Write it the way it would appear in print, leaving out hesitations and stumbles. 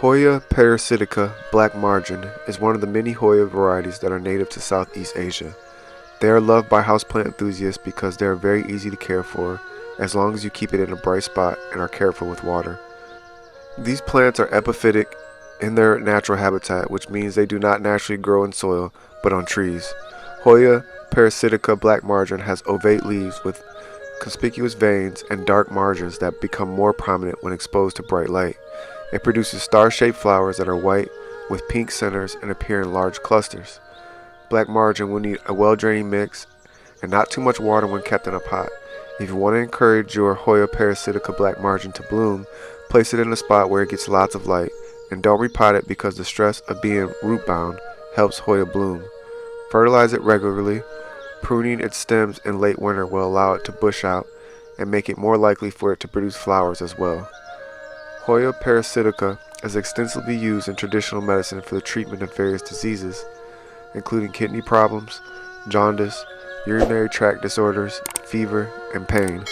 Hoya Parasitica Black Margin is one of the many Hoya varieties that are native to Southeast Asia. They are loved by houseplant enthusiasts because they are very easy to care for as long as you keep it in a bright spot and are careful with water. These plants are epiphytic in their natural habitat, which means they do not naturally grow in soil but on trees. Hoya Parasitica Black Margin has ovate leaves with conspicuous veins and dark margins that become more prominent when exposed to bright light. It produces star-shaped flowers that are white with pink centers and appear in large clusters. Black margin will need a well-draining mix and not too much water when kept in a pot. If you want to encourage your Hoya Parasitica Black Margin to bloom, place it in a spot where it gets lots of light, and don't repot it because the stress of being root-bound helps Hoya bloom. Fertilize it regularly. Pruning its stems in late winter will allow it to bush out and make it more likely for it to produce flowers as well. Hoya Parasitica is extensively used in traditional medicine for the treatment of various diseases, including kidney problems, jaundice, urinary tract disorders, fever, and pain.